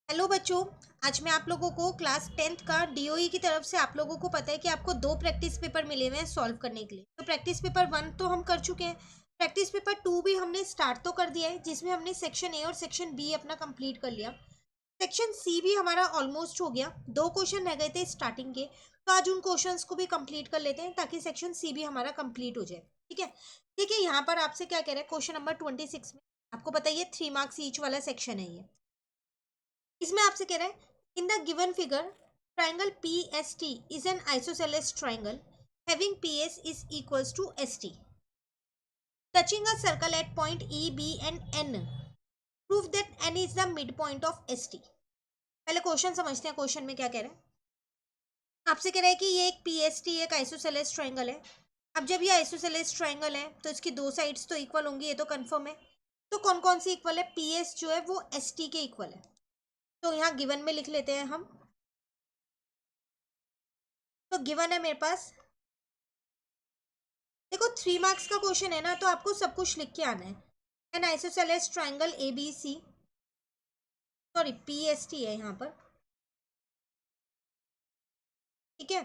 Hello बच्चों। आज मैं आप लोगों को क्लास 10th का डीओई की तरफ से आप लोगों को पता है कि आपको दो प्रैक्टिस पेपर मिले हुए हैं सॉल्व करने के लिए। तो प्रैक्टिस पेपर 1 तो हम कर चुके हैं। प्रैक्टिस पेपर 2 भी हमने स्टार्ट तो कर दिया है, जिसमें हमने सेक्शन ए और सेक्शन बी अपना कंप्लीट कर लिया। सेक्शन सी भी हमारा ऑलमोस्ट हो गया। दो क्वेश्चन रह गए थे स्टार्टिंग के, तो आज उन क्वेश्चंस को भी कंप्लीट कर लेते हैं ताकि सेक्शन सी भी हमारा कंप्लीट हो जाए। ठीक है। देखिए यहाँ पर आपसे क्या कह रहा है, क्वेश्चन नंबर 26 में आपको पता है ये 3 मार्क्स ईच वाला सेक्शन है। ये इसमें आपसे कह रहा है, in the given figure triangle P S T is an isosceles triangle having P S is equals to S T touching a circle at point E B and N prove that N is the mid point of S T. पहले question समझते हैं, question में क्या कह रहा है। आपसे कह रहा है कि ये एक पी एस टी एक आइसोसेलेस ट्राइंगल है। अब जब ये आइसोसेलेस ट्राइंगल है तो इसकी दो साइड्स तो इक्वल होंगी, ये तो कंफर्म है। तो कौन कौन सी इक्वल है, पी एस जो है वो एस टी के इक्वल है। तो यहाँ गिवन में लिख लेते हैं हम। तो गिवन है मेरे पास, देखो 3 मार्क्स का क्वेश्चन है ना, तो आपको सब कुछ लिख के आना है। An isosceles triangle A B C, sorry P S T है यहाँ पर, ठीक है,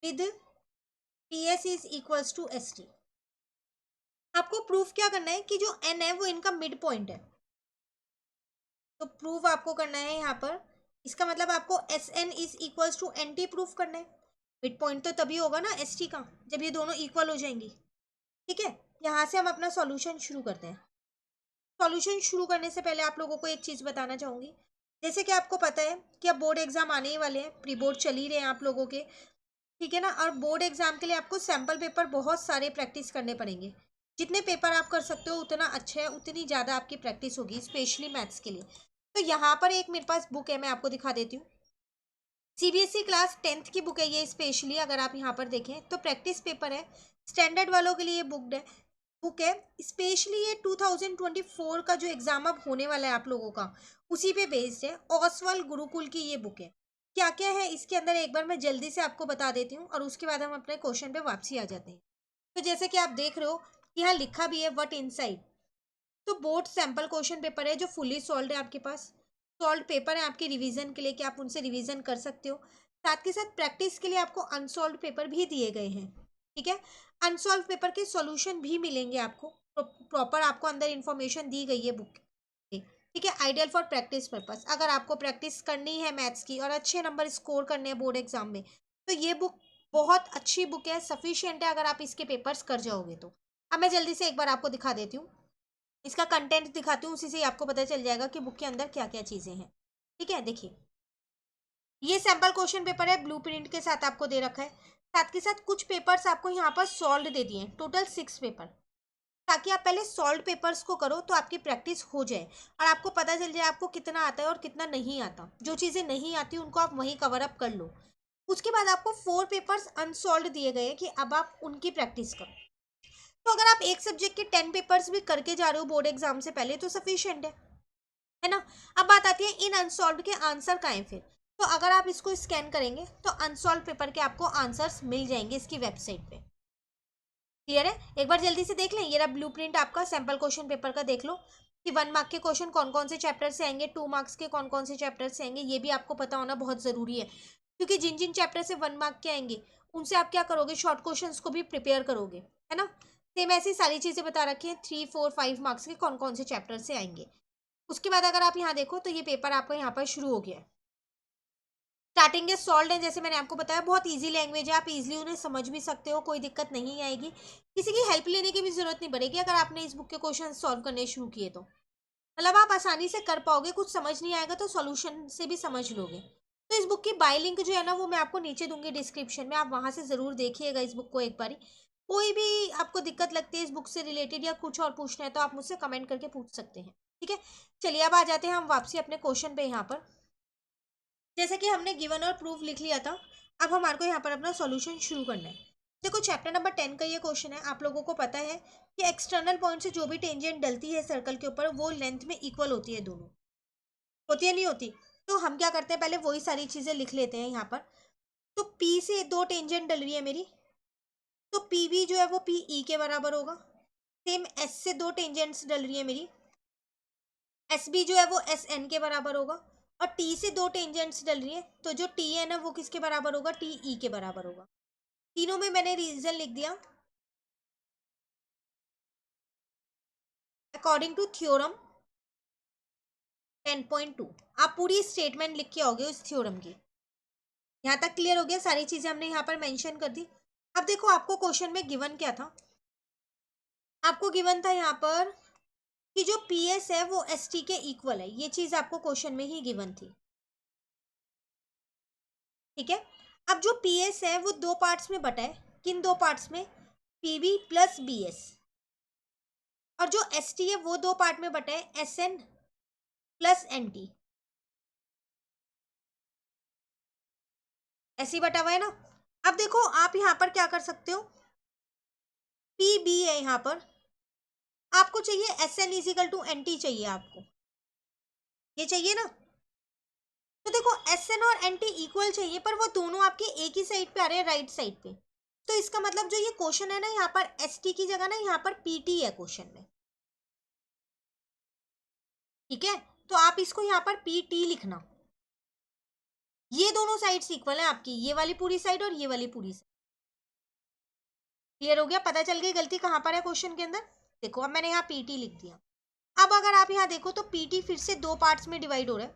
with P S is equals to S T. आपको प्रूफ क्या करना है कि जो एन है वो इनका मिड पॉइंट है। तो प्रूफ आपको करना है यहाँ पर, इसका मतलब आपको S N is equals to N T proof करना है। मिड पॉइंट तो तभी होगा ना एस टी का, जब ये दोनों इक्वल हो जाएंगी। ठीक है। यहाँ से हम अपना सॉल्यूशन शुरू करते हैं। सॉल्यूशन शुरू करने से पहले आप लोगों को एक चीज़ बताना चाहूँगी। जैसे कि आपको पता है कि अब बोर्ड एग्जाम आने ही वाले हैं, प्री बोर्ड चल ही रहे हैं आप लोगों के, ठीक है ना। और बोर्ड एग्जाम के लिए आपको सैम्पल पेपर बहुत सारे प्रैक्टिस करने पड़ेंगे। जितने पेपर आप कर सकते हो उतना अच्छा है, उतनी ज़्यादा आपकी प्रैक्टिस होगी, स्पेशली मैथ्स के लिए। तो यहाँ पर एक मेरे पास बुक है, मैं आपको दिखा देती हूँ। सीबीएसई क्लास 10th की बुक है ये स्पेशली, अगर आप यहाँ पर देखें तो प्रैक्टिस पेपर है। स्टैंडर्ड वालों के लिए बुक है स्पेशली। ये 2024 का जो एग्जाम अब होने वाला है आप लोगों का, उसी पे बेस्ड है। ओसवाल गुरुकुल की ये बुक है। क्या क्या है इसके अंदर एक बार मैं जल्दी से आपको बता देती हूँ, और उसके बाद हम अपने क्वेश्चन पे वापसी आ जाते हैं। तो जैसे कि आप देख रहे हो, यहाँ लिखा भी है व्हाट इनसाइड। तो बोर्ड सैंपल क्वेश्चन पेपर है जो फुली सॉल्व है आपके पास। सॉल्व पेपर है आपके रिवीजन के लिए, कि आप उनसे रिवीजन कर सकते हो। साथ के साथ प्रैक्टिस के लिए आपको अनसॉल्व पेपर भी दिए गए हैं। ठीक है। अनसॉल्व पेपर के सॉल्यूशन भी मिलेंगे आपको, प्रॉपर आपको अंदर इंफॉर्मेशन दी गई है बुक। ठीक है। आइडियल फॉर प्रैक्टिस पर्पस, अगर आपको प्रैक्टिस करनी है मैथ्स की और अच्छे नंबर स्कोर करने हैं बोर्ड एग्जाम में, तो ये बुक बहुत अच्छी बुक है, सफिशियंट है अगर आप इसके पेपर्स कर जाओगे तो। अब मैं जल्दी से एक बार आपको दिखा देती हूँ, इसका कंटेंट दिखाती हूँ, उसी से ही आपको पता चल जाएगा कि बुक के अंदर क्या क्या चीज़ें हैं। ठीक है। देखिए, ये सैंपल क्वेश्चन पेपर है, ब्लूप्रिंट के साथ आपको दे रखा है। साथ के साथ कुछ पेपर्स आपको यहाँ पर सॉल्व दे दिए हैं, टोटल 6 पेपर, ताकि आप पहले सॉल्व पेपर्स को करो तो आपकी प्रैक्टिस हो जाए और आपको पता चल जाए आपको कितना आता है और कितना नहीं आता। जो चीज़ें नहीं आती उनको आप वहीं कवर अप कर लो। उसके बाद आपको 4 पेपर्स अनसॉल्व दिए गए कि अब आप उनकी प्रैक्टिस करो। तो अगर आप एक सब्जेक्ट के 10 पेपर्स भी करके जा रहे हो बोर्ड एग्जाम से पहले, तो सफिशियंट है ना। अब बात आती है इन अनसॉल्व के आंसर का है फिर। तो अगर आप इसको स्कैन करेंगे तो अनसॉल्व पेपर के आपको आंसर्स मिल जाएंगे इसकी वेबसाइट पे। क्लियर है। एक बार जल्दी से देख लें, ये रहा ब्लूप्रिंट आपका सैंपल क्वेश्चन पेपर का, देख लो कि 1 मार्क के क्वेश्चन कौन कौन से चैप्टर से आएंगे, 2 मार्क्स के कौन कौन से चैप्टर से आएंगे। ये भी आपको पता होना बहुत जरूरी है, क्योंकि जिन जिन चैप्टर से 1 मार्क के आएंगे उनसे आप क्या करोगे, शॉर्ट क्वेश्चन को भी प्रिपेयर करोगे, है ना। सेम ऐसी सारी चीजें बता रखी है, 3 4 5 मार्क्स के कौन कौन से चैप्टर से आएंगे। उसके बाद अगर आप यहाँ देखो तो ये पेपर आपका यहाँ पर शुरू हो गया है। स्टार्टिंग के सॉल्व है, जैसे मैंने आपको बताया बहुत इजी लैंग्वेज है, आप इजीली उन्हें समझ भी सकते हो, कोई दिक्कत नहीं आएगी। किसी की हेल्प लेने की भी जरूरत नहीं पड़ेगी अगर आपने इस बुक के क्वेश्चन सॉल्व करने शुरू किए तो। मतलब आप आसानी से कर पाओगे, कुछ समझ नहीं आएगा तो सॉल्यूशन से भी समझ लोगे। तो इस बुक की बाय लिंक जो है ना, वो मैं आपको नीचे दूंगी डिस्क्रिप्शन में, आप वहां से जरूर देखिएगा इस बुक को एक बारी। कोई भी आपको दिक्कत लगती है इस बुक से रिलेटेड या कुछ और पूछना है तो आप मुझसे कमेंट करके पूछ सकते हैं। ठीक है। चलिए अब आ जाते हैं हम वापसी अपने क्वेश्चन पे। यहाँ पर जैसे कि हमने गिवन और प्रूफ लिख लिया था, अब हमारे को यहाँ पर अपना सॉल्यूशन शुरू करना है। देखो चैप्टर नंबर 10 का ये क्वेश्चन है, आप लोगों को पता है कि एक्सटर्नल पॉइंट से जो भी टेंजेंट डलती है सर्कल के ऊपर, वो लेंथ में इक्वल होती है दोनों। होती है नहीं होती। तो हम क्या करते हैं, पहले वही सारी चीजें लिख लेते हैं यहाँ पर। तो पी से दो टेंजेंट डल रही है मेरी, तो पी भी जो है वो पी ई के बराबर होगा। सेम एस से दो टेंजेंट्स डल रही है मेरी, एस बी जो है वो एस एन के बराबर होगा, और टी से दो टेंजेंट्स डल रही है, तो जो टी एन है वो किसके बराबर होगा, टी ई के बराबर होगा। तीनों में मैंने रीजन लिख दिया अकॉर्डिंग टू थ्योरम 10.2। आप पूरी स्टेटमेंट लिख के आओगे उस थ्योरम की। यहाँ तक क्लियर हो गया, सारी चीजें हमने यहाँ पर मेंशन कर दी। अब देखो आपको क्वेश्चन में गिवन क्या था, आपको गिवन था यहाँ पर कि जो पी एस है वो एस टी के इक्वल है, ये चीज आपको क्वेश्चन में ही गिवन थी। ठीक है, अब जो पी एस है वो दो पार्ट्स में बटा है, किन दो पार्ट्स में, P B plus B S, और जो एस टी है वो दो पार्ट में बटा है, S N plus N T, ऐसे ही बटा हुआ है ना। अब देखो आप यहाँ पर क्या कर सकते हो, पी बी है यहाँ पर, आपको चाहिए S N is equal to N T चाहिए, आपको ये चाहिए ना। तो देखो एस एन और एन टी इक्वल चाहिए, पर वो दोनों आपके एक ही साइड पे आ रहे हैं, राइट साइड पे। तो इसका मतलब जो ये क्वेश्चन है ना, यहाँ पर एस टी की जगह ना यहाँ पर पी टी है क्वेश्चन में। ठीक है, तो आप इसको यहाँ पर पी टी लिखना। ये दोनों साइड्स इक्वल है आपकी, ये वाली पूरी साइड और ये वाली पूरी साइड। क्लियर हो गया, पता चल गई गलती कहाँ पर है क्वेश्चन के अंदर। देखो अब मैंने यहाँ पी टी लिख दिया। अब अगर आप यहाँ देखो तो पी टी फिर से दो पार्ट्स में डिवाइड हो रहा है,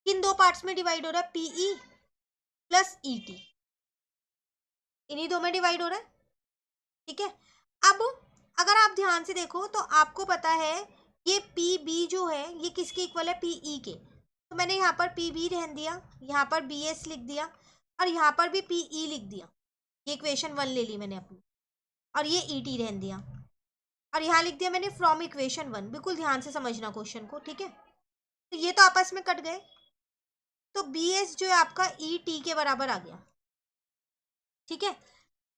किन दो पार्ट्स में डिवाइड हो रहा है, पीई प्लस ई टी, इन्हीं दो में डिवाइड हो रहा है। ठीक है, अब अगर आप ध्यान से देखो तो आपको पता है ये पी बी जो है ये किसके इक्वल है, पीई के। तो मैंने यहाँ पर पी बी रहन दिया, यहाँ पर बी एस लिख दिया, और यहाँ पर भी पीई लिख दिया। ये इक्वेशन 1 ले ली मैंने अपनी, और ये ई टी रहन दिया, और यहाँ लिख दिया मैंने फ्रॉम इक्वेशन 1। बिल्कुल ध्यान से समझना क्वेश्चन को, ठीक है। तो ये तो आपस में कट गए, तो बी एस जो है आपका ई टी के बराबर आ गया। ठीक है,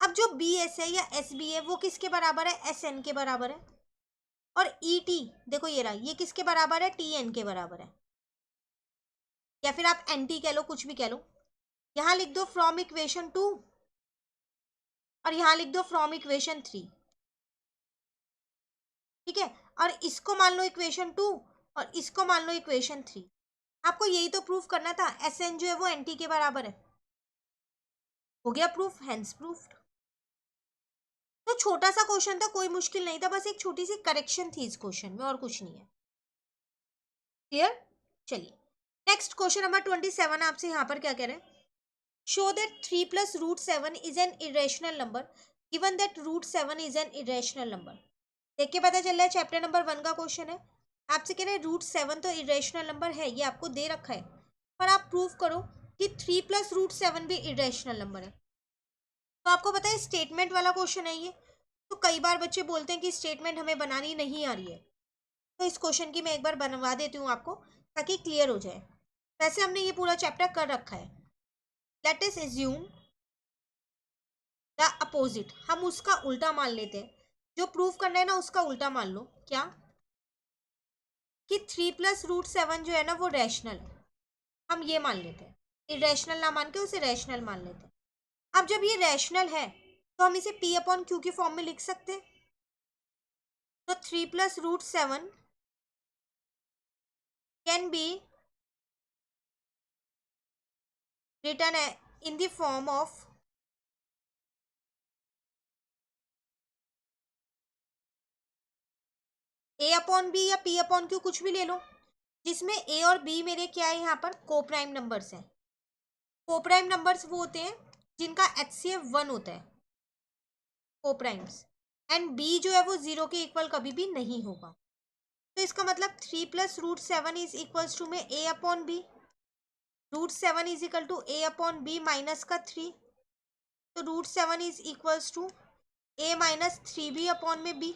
अब जो बी एस है या एस बी है वो किसके बराबर है, एस एन के बराबर है, और ई टी देखो ये रहा, ये किसके बराबर है, टी एन के बराबर है, या फिर आप एन टी कह लो, कुछ भी कह लो। यहाँ लिख दो फ्रॉम इक्वेशन 2, और यहाँ लिख दो फ्रॉम इक्वेशन 3। ठीक है, और इसको मान लो इक्वेशन 2, और इसको मान लो इक्वेशन 3। आपको यही तो प्रूफ करना था, एस एन जो है वो एन टी के बराबर है। हो गया प्रूफ, हेंस प्रूफ्ड। तो छोटा सा क्वेश्चन था, कोई मुश्किल नहीं था, बस एक छोटी सी करेक्शन थी इस क्वेश्चन में, और कुछ नहीं है। क्लियर, चलिए नेक्स्ट क्वेश्चन नंबर 27 आपसे यहाँ पर क्या कह रहे हैं, show that 3 plus root 7 is an irrational number given that root 7 is an irrational number. देख के पता चल रहा है चैप्टर नंबर 1 का क्वेश्चन है। आपसे कह रहे हैं रूट 7 तो इरेशनल नंबर है, ये आपको दे रखा है, पर आप प्रूव करो कि 3 प्लस रूट 7 भी इरेशनल नंबर है। तो आपको पता है स्टेटमेंट वाला क्वेश्चन है ये, तो कई बार बच्चे बोलते हैं कि स्टेटमेंट हमें बनानी नहीं आ रही है, तो इस क्वेश्चन की मैं एक बार बनवा देती हूँ आपको, ताकि क्लियर हो जाए। वैसे हमने ये पूरा चैप्टर कर रखा है। Let us assume the opposite, हम उसका उल्टा मान लेते हैं, जो प्रूफ करना है ना उसका उल्टा मान लो। क्या, कि 3 प्लस रूट 7 जो है ना वो रैशनल है, हम ये मान लेते हैं, इरेशनल ना मान के उसे रैशनल मान लेते हैं। अब जब ये रैशनल है तो हम इसे पी अपॉन क्यू के फॉर्म में लिख सकते हैं। तो 3 plus root 7 can be written in the form of a upon B या p अपॉन क्यू, कुछ भी ले लो, जिसमें a और b मेरे क्या है यहाँ पर को प्राइम नंबर्स हैं। को प्राइम नंबर्स वो होते हैं जिनका HCF 1 होता है, को प्राइम्स, एंड b जो है वो 0 के इक्वल कभी भी नहीं होगा। तो इसका मतलब 3 plus root 7 is equals to में a upon B, root 7 is equal to a upon B minus का 3, तो root 7 is equals to a minus 3b upon में b।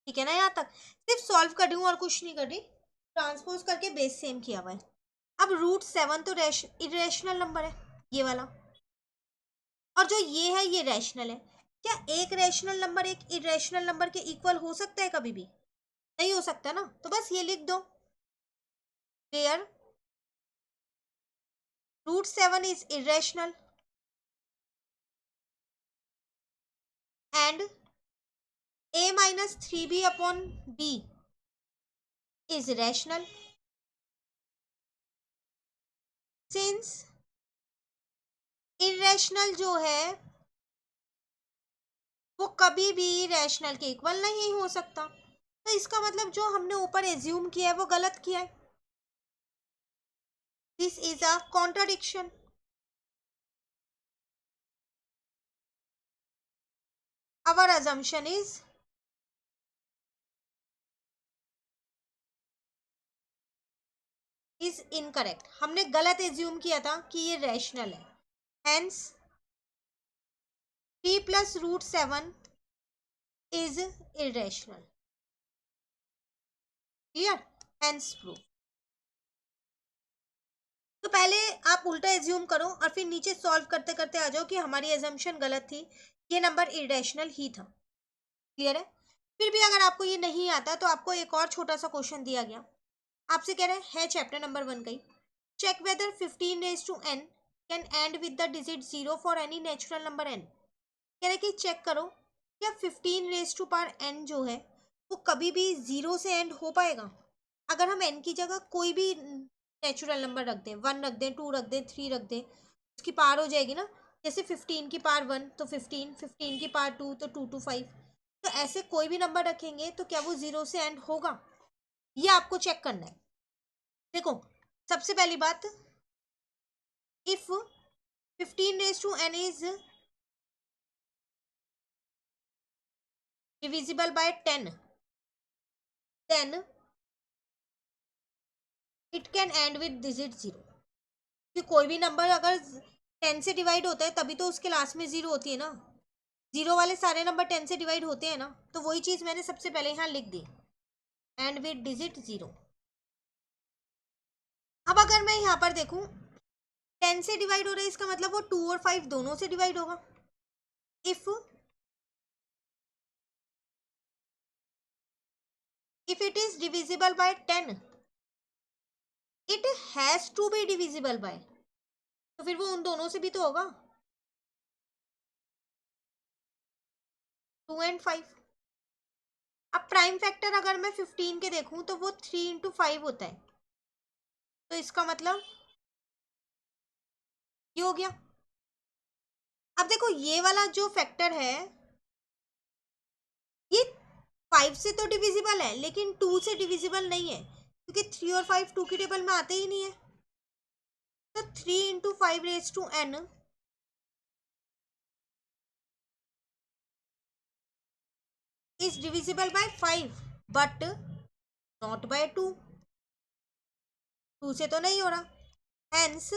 ठीक है ना, यहाँ तक सिर्फ सॉल्व कर रही हूँ और कुछ नहीं कर रही, ट्रांसपोज करके बेस सेम किया हुआ है। अब रूट 7 तो इरेशनल नंबर है ये वाला, और जो ये है ये रैशनल है। क्या एक रैशनल नंबर एक इरेशनल नंबर के इक्वल हो सकता है, कभी भी नहीं हो सकता ना, तो बस ये लिख दो, where root 7 is irrational and a minus 3b upon b is rational since irrational जो है वो कभी भी रैशनल के इक्वल नहीं हो सकता। तो इसका मतलब जो हमने ऊपर एज्यूम किया है वो गलत किया है। This is a contradiction. Our assumption is incorrect. हमने गलत एज्यूम किया था कि ये रैशनल है। Hence 3 + √7 is irrational. Clear? Hence proof. तो पहले आप उल्टा एज्यूम करो और फिर नीचे सॉल्व करते करते आ जाओ कि हमारी एजम्पशन गलत थी, ये नंबर इरेशनल ही था। क्लियर है? फिर भी अगर आपको ये नहीं आता तो आपको एक और छोटा सा क्वेश्चन दिया गया। आपसे कह रहे हैं चैप्टर नंबर 1 का ही, check whether 15⁻n can end with the digit 0 for any natural number n। कह रहे कि चेक करो क्या 15⁻n जो है वो कभी भी 0 से एंड हो पाएगा। अगर हम n की जगह कोई भी नेचुरल नंबर रख दें, 1 रख दें, 2 रख दें, 3 रख दें, उसकी पार हो जाएगी ना। जैसे 15 की पार 1 तो 15, 15 की पार 2 तो 2 to 5। तो ऐसे कोई भी नंबर रखेंगे तो क्या वो 0 से एंड होगा, ये आपको चेक करना है। देखो सबसे पहली बात, if 15⁻n is divisible by 10, then it can end with digit 0। कि कोई भी नंबर अगर 10 से डिवाइड होता है तभी तो उसके लास्ट में 0 होती है ना। 0 वाले सारे नंबर 10 से डिवाइड होते हैं ना, तो वही चीज़ मैंने सबसे पहले यहाँ लिख दी, एंड विद डिजिट 0। अब अगर मैं यहाँ पर देखूँ 10 से डिवाइड हो रहा है, इसका मतलब वो 2 और 5 दोनों से डिवाइड होगा। If it is divisible by 10 it has to be divisible by, तो फिर वो उन दोनों से भी तो होगा, 2 and 5। अब प्राइम फैक्टर अगर मैं 15 के देखूं तो वो 3 × 5 होता है, तो इसका मतलब ये हो गया। अब देखो ये वाला जो फैक्टर है ये 5 से तो डिविजिबल है लेकिन 2 से डिविजिबल नहीं है, क्योंकि 3 और 5 2 की टेबल में आते ही नहीं है। तो 3 × 5⁻n is divisible by 5 but not by 2। 2 से तो नहीं हो रहा, hence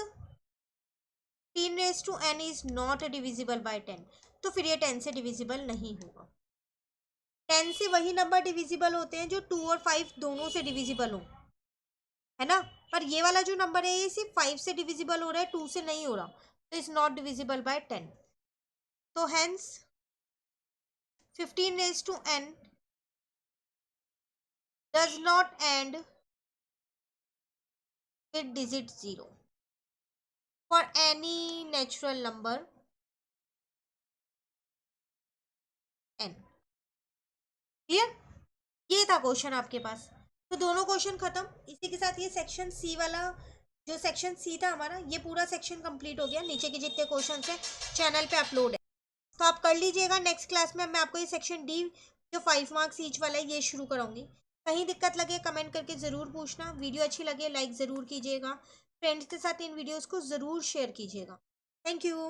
15⁻n is not divisible by 10। तो फिर ये 10 से डिविजिबल नहीं होगा। 10 से वही नंबर डिविजिबल होते हैं जो 2 और 5 दोनों से डिविजिबल हो, है ना। पर ये वाला जो नंबर है ये सिर्फ 5 से डिविजिबल हो रहा है, 2 से नहीं हो रहा, तो इज नॉट डिविजिबल बाय 10। तो hence 15⁻n does not end with digit 0 for any natural number n। Clear? ये था क्वेश्चन आपके पास। तो दोनों क्वेश्चन खत्म। इसी के साथ ये सेक्शन सी वाला जो सेक्शन सी था हमारा, ये पूरा सेक्शन कंप्लीट हो गया। नीचे के जितने क्वेश्चन हैं चैनल पे अपलोड है, तो आप कर लीजिएगा। नेक्स्ट क्लास में मैं आपको ये सेक्शन डी जो 5 मार्क्स ईच वाला है ये शुरू कराऊंगी। कहीं दिक्कत लगे कमेंट करके ज़रूर पूछना। वीडियो अच्छी लगे लाइक ज़रूर कीजिएगा। फ्रेंड्स के साथ इन वीडियोज़ को ज़रूर शेयर कीजिएगा। Thank you.